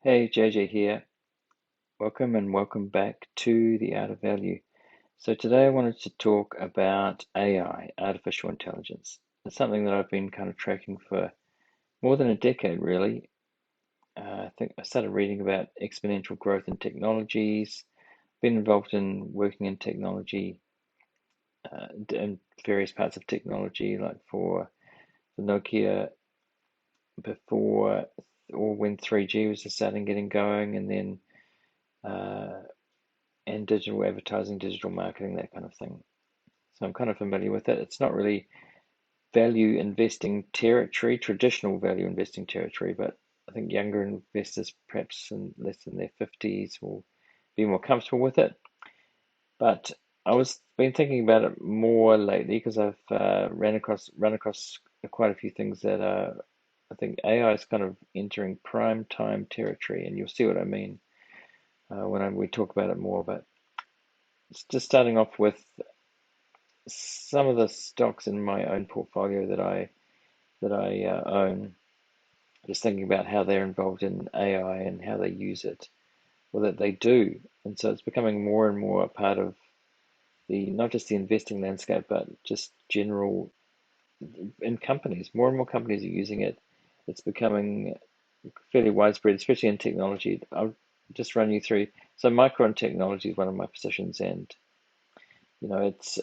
Hey, JJ here. Welcome and welcome back to The Art of Value. So today I wanted to talk about AI, artificial intelligence. It's something that I've been kind of tracking for more than a decade, really. I think I started reading about exponential growth in technologies, been involved in working in technology, in various parts of technology, like for the Nokia before or when 3G was just starting getting going, and then uh, and digital advertising, digital marketing, that kind of thing. So I'm kind of familiar with it. It's not really value investing territory, traditional value investing territory, but I think younger investors, perhaps in less than their 50s, will be more comfortable with it. But I was been thinking about it more lately because I've run across quite a few things that I think AI is kind of entering prime time territory, and you'll see what I mean when we talk about it more. But it's just starting off with some of the stocks in my own portfolio that I own, just thinking about how they're involved in AI and how they use it, or that they do. And so it's becoming more and more a part of the not just the investing landscape, but just general in companies. More and more companies are using it. It's becoming fairly widespread, especially in technology. I'll just run you through. So Micron Technology is one of my positions, and it's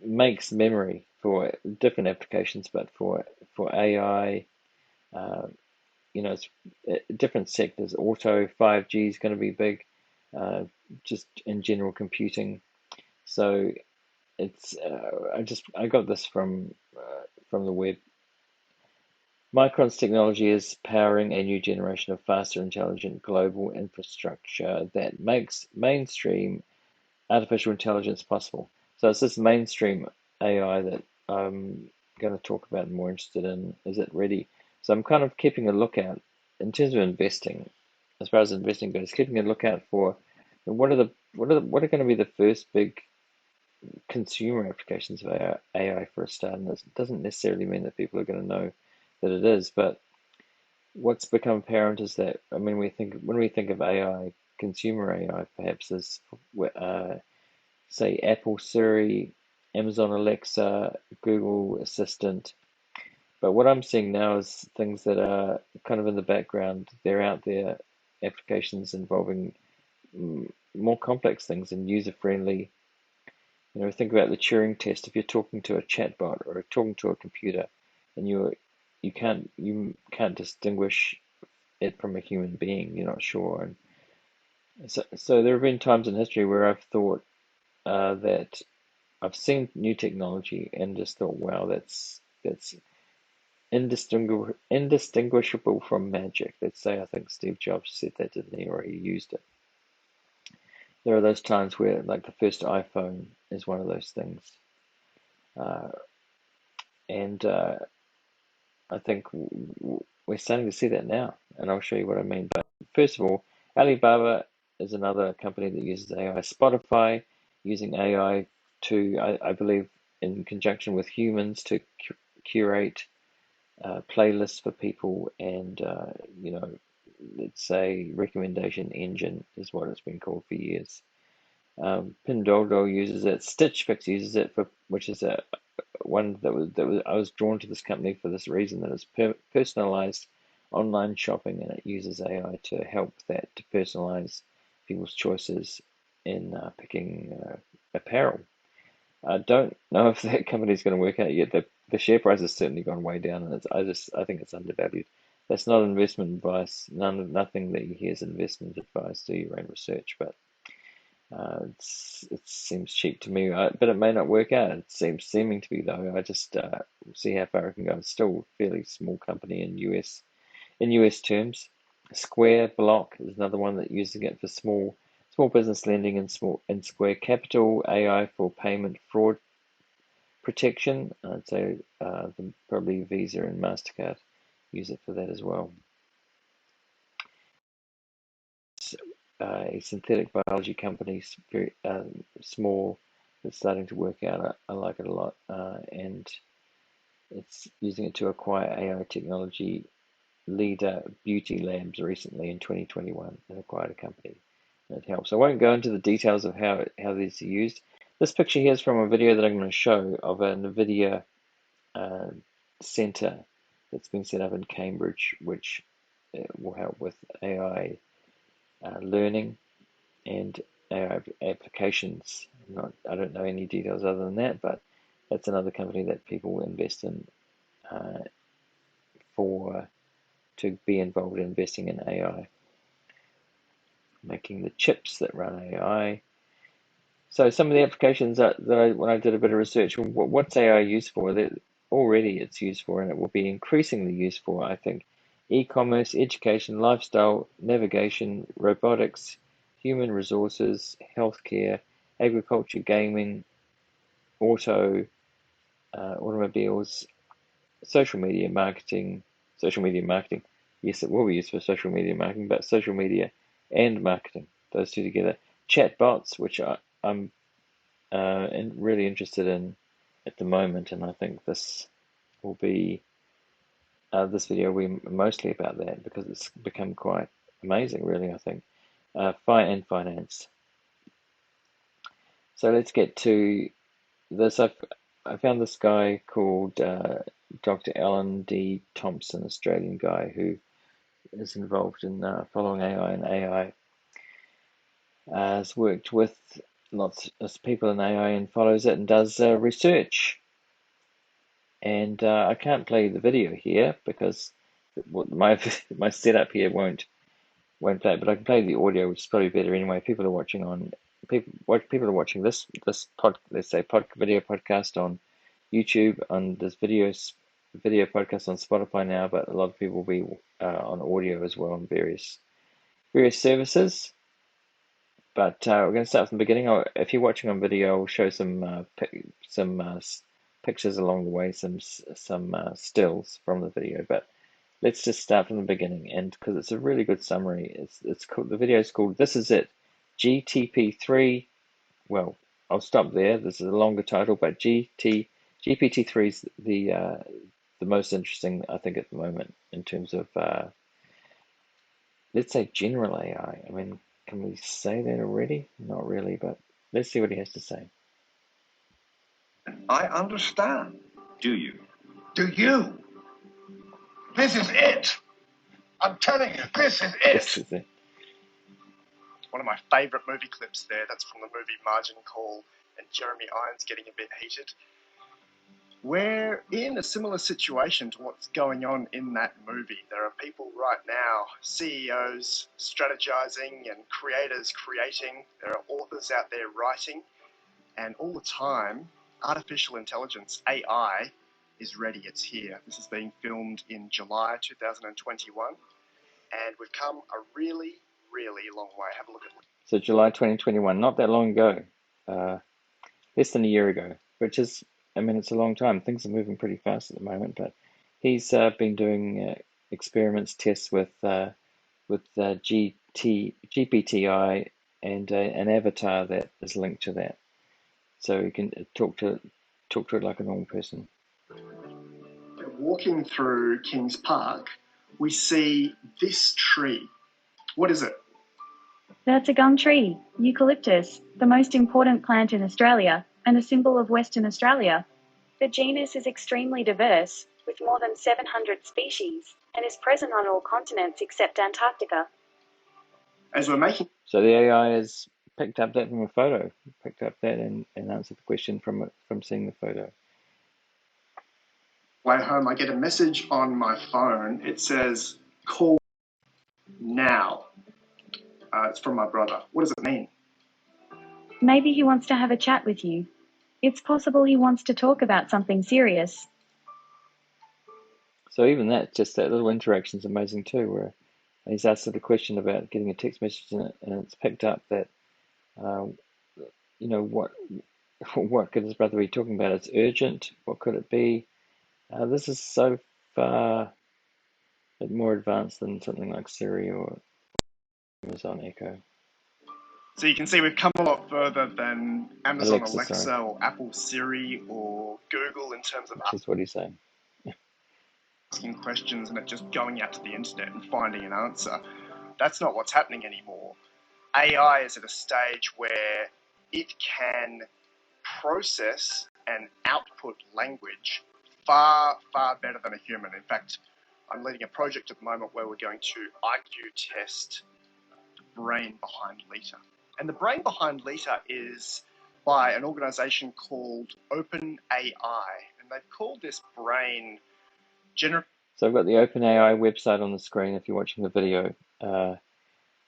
makes memory for different applications, but for AI, uh, it's different sectors. Auto, 5G is going to be big, uh, just in general computing. So it's I got this from the web. Micron's technology is powering a new generation of faster, intelligent global infrastructure that makes mainstream artificial intelligence possible. So it's this mainstream AI that I'm going to talk about and more interested in. Is it ready? So I'm kind of keeping a lookout in terms of investing, as far as investing goes, keeping a lookout for what are going to be the first big consumer applications of AI for a start. And it doesn't necessarily mean that people are going to know that it is, but what's become apparent is that when we think of AI, consumer AI, perhaps is say Apple Siri, Amazon Alexa, Google Assistant. But what I'm seeing now is things that are kind of in the background. They're out there, applications involving more complex things and user-friendly. Think about the Turing test. If you're talking to a chatbot or talking to a computer, and you can't distinguish it from a human being, you're not sure. And so there have been times in history where I've thought that I've seen new technology and just thought, wow, that's indistinguishable from magic. Let's say I think Steve Jobs said that, didn't he, or he used it. There are those times where, like the first iPhone is one of those things, uh, and I think we're starting to see that now, and I'll show you what I mean. But first of all, Alibaba is another company that uses AI. Spotify using AI to, I believe, in conjunction with humans to curate playlists for people, and let's say recommendation engine is what it's been called for years. Pinduoduo uses it. Stitch Fix uses it for, which is a one that was I was drawn to this company for this reason, that it's personalized online shopping, and it uses AI to help that, to personalize people's choices in picking apparel. I don't know if that company is going to work out yet. The share price has certainly gone way down, and I think it's undervalued. That's not investment advice. Nothing that you hear is investment advice. Do your own research, but it seems cheap to me. But it may not work out. It seeming to be, though. I just see how far it can go. It's still a fairly small company in US terms. Square Block is another one that using it for small business lending and Square Capital AI for payment fraud protection. I'd say probably Visa and MasterCard use it for that as well. It's a synthetic biology company, very small, that's starting to work out. I like it a lot, and it's using it to acquire AI technology Leader Beauty Labs recently in 2021 and acquired a company that helps. I won't go into the details of how these are used. This picture here is from a video that I'm going to show of a NVIDIA center that's been set up in Cambridge, which will help with AI learning and AI applications. I don't know any details other than that, but that's another company that people will invest in to be involved in investing in AI, making the chips that run AI. So some of the applications when I did a bit of research, what's AI used for? That already it's used for, and it will be increasingly used for, I think, e-commerce, education, lifestyle, navigation, robotics, human resources, healthcare, agriculture, gaming, automobiles, social media marketing. Social media marketing, yes, it will be used for social media marketing, but social media and marketing, those two together. Chatbots, which I'm really interested in at the moment, and I think this video will be mostly about that because it's become quite amazing, really. I think finance. So let's get to this. I found this guy called Dr. Alan D. Thompson, Australian guy who is involved in following AI, and AI has worked with lots of people in AI and follows it and does research. And I can't play the video here because my my setup here won't play it, but I can play the audio, which is probably better anyway. People are watching people are watching this let's say video podcast on YouTube, and there's video podcast on Spotify now, but a lot of people will be on audio as well on various services. But we're going to start from the beginning. If you're watching on video, I'll show some pictures along the way, some stills from the video. But let's just start from the beginning, and because it's a really good summary, it's called, the video is called "This Is It, GTP3." Well, I'll stop there. This is a longer title, but GPT-3 is the most interesting, I think, at the moment in terms of let's say general AI. I mean, can we say that already? Not really, but let's see what he has to say. I understand. Do you? Do you? This is it. I'm telling you, this is it. This is it. One of my favourite movie clips there, that's from the movie Margin Call, and Jeremy Irons getting a bit heated. We're in a similar situation to what's going on in that movie. There are people right now, CEOs strategizing and creators creating. There are authors out there writing. And all the time, artificial intelligence, AI, is ready. It's here. This is being filmed in July 2021. And we've come a really, really long way. Have a look at it. So July 2021, not that long ago, less than a year ago, which is, I mean, it's a long time. Things are moving pretty fast at the moment, but he's been doing experiments, tests with GPTI and an avatar that is linked to that, so you can talk to it like a normal person. Walking through Kings Park, we see this tree. What is it? That's a gum tree, eucalyptus, the most important plant in Australia and a symbol of Western Australia. The genus is extremely diverse, with more than 700 species, and is present on all continents except Antarctica. As we're making... So the AI has picked up that from a photo, and answered the question from seeing the photo. Way home, I get a message on my phone. It says, "Call now." It's from my brother. What does it mean? Maybe he wants to have a chat with you. It's possible he wants to talk about something serious. So even that little interaction is amazing too, where he's asked a question about getting a text message and it's picked up that, what could his brother be talking about? It's urgent. What could it be? This is so far more advanced than something like Siri or Amazon Echo. So you can see we've come a lot further than Amazon Alexa sorry. or Apple Siri or Google in terms of... Which is what he's saying. asking questions and it just going out to the internet and finding an answer. That's not what's happening anymore. AI is at a stage where it can process and output language far, far better than a human. In fact, I'm leading a project at the moment where we're going to IQ test the brain behind Lita. And the brain behind Lita is by an organization called OpenAI. And they've called this brain generative. So I've got the OpenAI website on the screen if you're watching the video.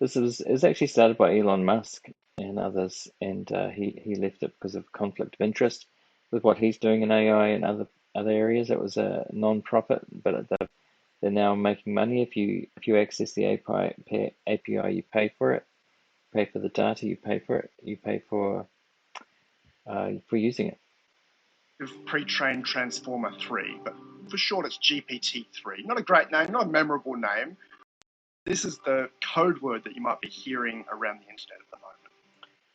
This is actually started by Elon Musk and others, and he left it because of conflict of interest with what he's doing in AI and other areas. It was a non-profit, but they're now making money. If you access the API, you pay for it. You pay for the data. You pay for it. You pay for using it. Pre-trained Transformer 3, but for short it's GPT-3. Not a great name, not a memorable name. This is the code word that you might be hearing around the internet at the moment.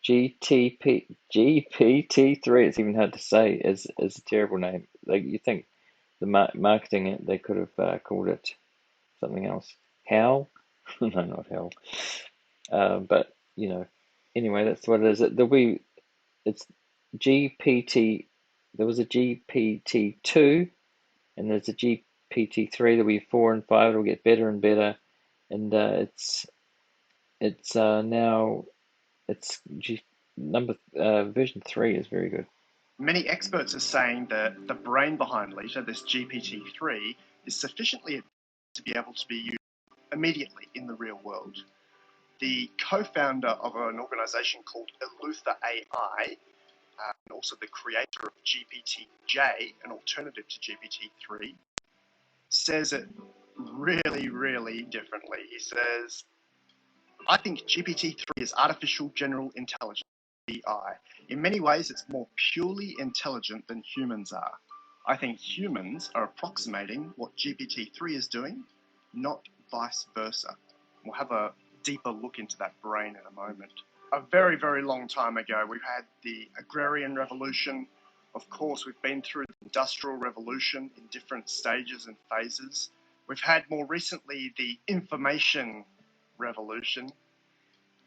GPT-3, it's even hard to say, is a terrible name. Like, you think the marketing it, they could have called it something else. Hal? No, not Hal. But anyway, that's what it is. It's GPT. There was a GPT-2, and there's a GPT-3. There'll be 4 and 5. It'll get better and better, and now version 3 is very good. Many experts are saying that the brain behind Lita, this GPT-3, is sufficiently to be able to be used immediately in the real world. The co-founder of an organization called Elutha AI, and also the creator of GPT-J, an alternative to GPT-3, says it really, really differently. He says, I think GPT-3 is artificial general intelligence, AI. In many ways, it's more purely intelligent than humans are. I think humans are approximating what GPT-3 is doing, not vice versa. We'll have a deeper look into that brain in a moment. A very, very long time ago, we've had the agrarian revolution. Of course, we've been through the industrial revolution in different stages and phases. We've had more recently the information revolution,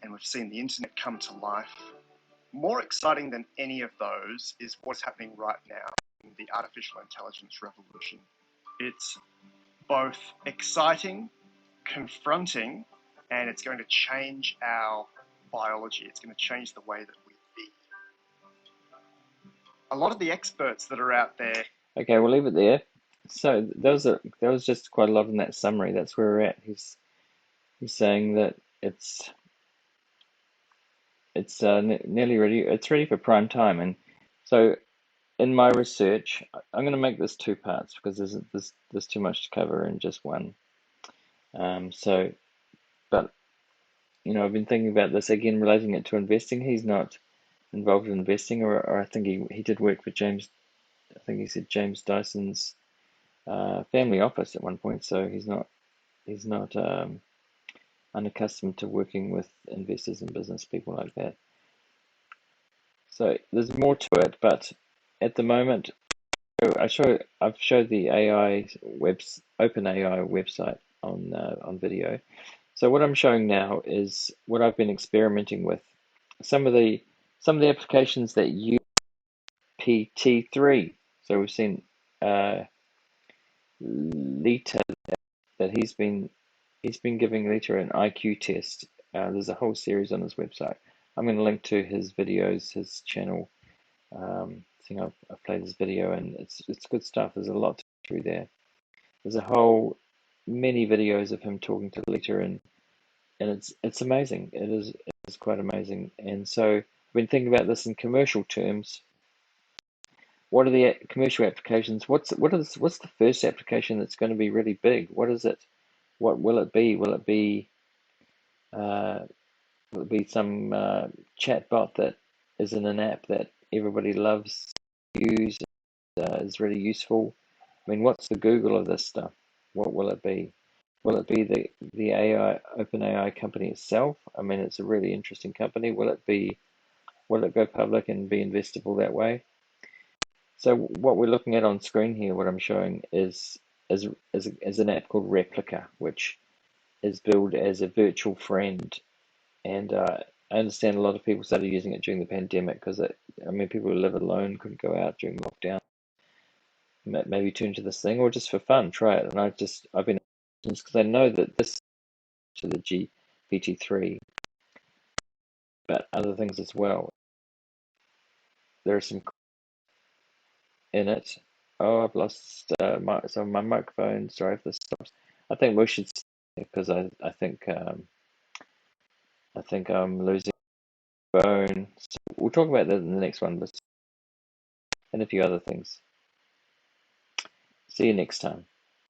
and we've seen the internet come to life. More exciting than any of those is what's happening right now in the artificial intelligence revolution. It's both exciting, confronting, and it's going to change our biology. It's going to change the way that we be. A lot of the experts that are out there. Okay, we'll leave it there. So there was just quite a lot in that summary. That's where we're at. He's saying that it's nearly ready. It's ready for prime time. And so in my research, I'm going to make this 2 parts because there's too much to cover in just one. But I've been thinking about this again, relating it to investing. He's not involved in investing, or I think he did work for James. I think he said James Dyson's family office at one point. So he's not unaccustomed to working with investors and business people like that. So there's more to it, but at the moment, I've showed the OpenAI website on video. So what I'm showing now is what I've been experimenting with. Some of the applications that use PT3. So we've seen Lita, that he's been giving Lita an IQ test. There's a whole series on his website. I'm going to link to his videos, his channel. I think I've played this video, and it's good stuff. There's a lot through there. There's many videos of him talking to Lita, and it's amazing. It is quite amazing. And so I've been thinking about this in commercial terms. What are the commercial applications? What's the first application that's going to be really big? What is it? What will it be? Will it be some chatbot that is in an app that everybody loves to use, is really useful? I mean, what's the Google of this stuff? What will it be? Will it be the OpenAI company itself? I mean, it's a really interesting company. Will it go public and be investable that way? So what we're looking at on screen here, what I'm showing is is an app called Replica, which is billed as a virtual friend. And I understand a lot of people started using it during the pandemic because I mean, people who live alone couldn't go out during lockdown. Maybe turn to this thing, or just for fun, try it. And I've been because I know that this to the GPT-3, but other things as well. There are some in it. Oh, I've lost my microphone. Sorry if this stops. I think we should because I think I'm losing my phone. So we'll talk about that in the next one, and a few other things. See you next time.